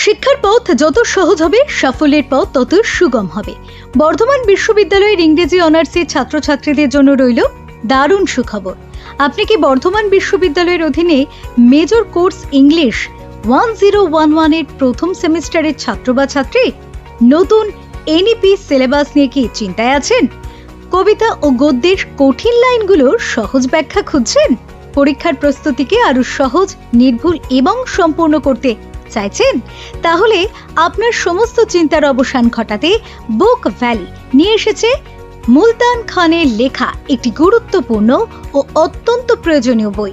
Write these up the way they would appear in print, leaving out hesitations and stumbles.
শিক্ষার পথ যত সহজ হবে, সাফল্যের পথ তত সুগম হবে। বর্ধমান বিশ্ববিদ্যালয়ের ইংরেজি অনার্সের ছাত্রছাত্রীদের জন্য রইল দারুণ সুখবর। আপনি কি বর্ধমান বিশ্ববিদ্যালয়ের অধীনে মেজর কোর্স ইংলিশ 1011 এর প্রথম সেমিস্টারের ছাত্র বা ছাত্রী? নতুন এনইপি সিলেবাস নিয়ে কি চিন্তায় আছেন? কবিতা ও গদ্যের কঠিন লাইনগুলোর সহজ ব্যাখ্যা খুঁজছেন? পরীক্ষার প্রস্তুতিকে আরো সহজ, নির্ভুল এবং সম্পূর্ণ করতে চাইছেন? তাহলে আপনার সমস্ত চিন্তার অবসান ঘটাতে বুক ভ্যালি নিয়ে এসেছে মুলতান খানের লেখা একটি গুরুত্বপূর্ণ ও অত্যন্ত প্রয়োজনীয় বই,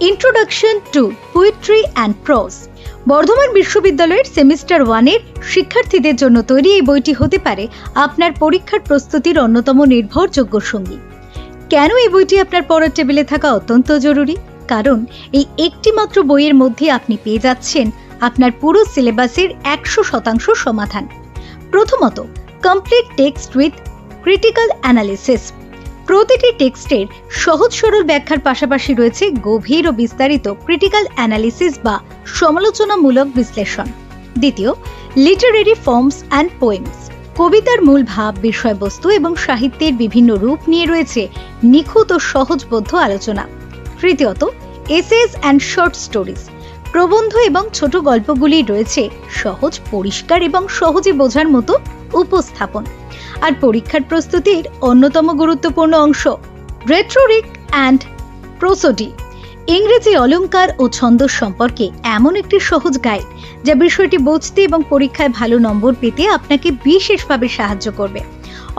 introduction to poetry and pros. Bardhaman বিশ্ববিদ্যালয়ের সেমিস্টার 1 এর শিক্ষার্থীদের জন্য তৈরি এই বইটি হতে পারে আপনার পরীক্ষার প্রস্তুতির অন্যতম নির্ভরযোগ্য সঙ্গী। কেন এই বইটি আপনার পড়ার টেবিলে থাকা অত্যন্ত জরুরি? কারণ এই একটি মাত্র বইয়ের মধ্যে আপনি পেয়ে যাচ্ছেন আপনার পুরো সিলেবাসের 100% সমাধান। প্রথমত, complete text with critical analysis. প্রতিটি টেক্সটের সহজ সরল ব্যাখ্যার পাশাপাশি রয়েছে গভীর ও বিস্তারিত ক্রিটিক্যাল অ্যানালিসিস বা সমালোচনামূলক বিশ্লেষণ। দ্বিতীয়, লিটারেরি ফর্মস অ্যান্ড পোয়েমস। কবিতার মূল ভাব, বিষয়বস্তু এবং সাহিত্যের বিভিন্ন রূপ নিয়ে রয়েছে নিখুঁত ও সহজবোধ্য আলোচনা। তৃতীয়ত, এসেস অ্যান্ড শর্ট স্টোরিজ। প্রবন্ধ এবং ছোট গল্পগুলি রয়েছে সহজ, পরিষ্কার এবং সহজে বোঝার মতো উপস্থাপন। আর পরীক্ষার প্রস্তুতির অন্যতম গুরুত্বপূর্ণ অংশ, রেটরিক অ্যান্ড প্রোসোডি। ইংরেজি অলংকার ও ছন্দ সম্পর্কে এমন একটি সহজ গাইড যা বিষয়টি বুঝতে এবং পরীক্ষায় ভালো নম্বর পেতে আপনাকে বিশেষভাবে সাহায্য করবে।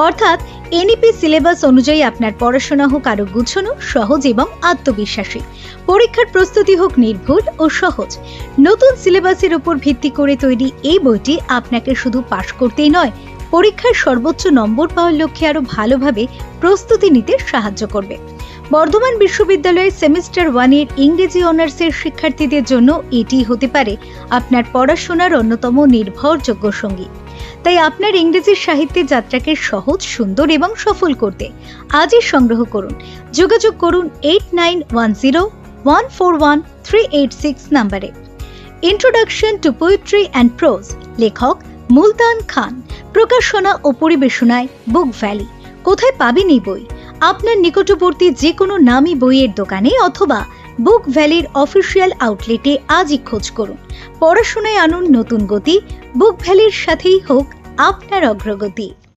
অর্থাৎ এনইপি সিলেবাস অনুযায়ী আপনার পড়াশোনা হোক আরো গুছানো, সহজ এবং আত্মবিশ্বাসী। পরীক্ষার প্রস্তুতি হোক নির্ভুল ও সহজ। নতুন সিলেবাসের উপর ভিত্তি করে তৈরি এই বইটি আপনাকে শুধু পাশ করতেই নয়, পরীক্ষায় সর্বোচ্চ নম্বর পাওয়ার লক্ষ্যে আরো ভালোভাবে প্রস্তুতি নিতে সাহায্য করবে। বর্ধমান বিশ্ববিদ্যালয়ের সেমিস্টার 1 এর ইংরেজি অনার্সের শিক্ষার্থীদের জন্য এটি হতে পারে আপনার পড়াশোনার অন্যতম নির্ভরযোগ্য সঙ্গী। তাই আপনার ইংরেজি সাহিত্যের যাত্রাকে সহজ, সুন্দর এবং সফল করতে আজই সংগ্রহ করুন। যোগাযোগ করুন 8910141386 নম্বরে। Introduction to poetry and pros, লেখক মুলতান খান, প্রকাশনা ও পরিবেশনায় বুক ভ্যালি। কোথায় পাবেন এই বই? আপনার নিকটবর্তী যে কোনো নামী বইয়ের দোকানে অথবা বুক ভ্যালির অফিসিয়াল আউটলেটে আজই খোঁজ করুন। পড়াশোনায় আনুন নতুন গতি। বুক ভ্যালির সাথেই হোক আপনার অগ্রগতি।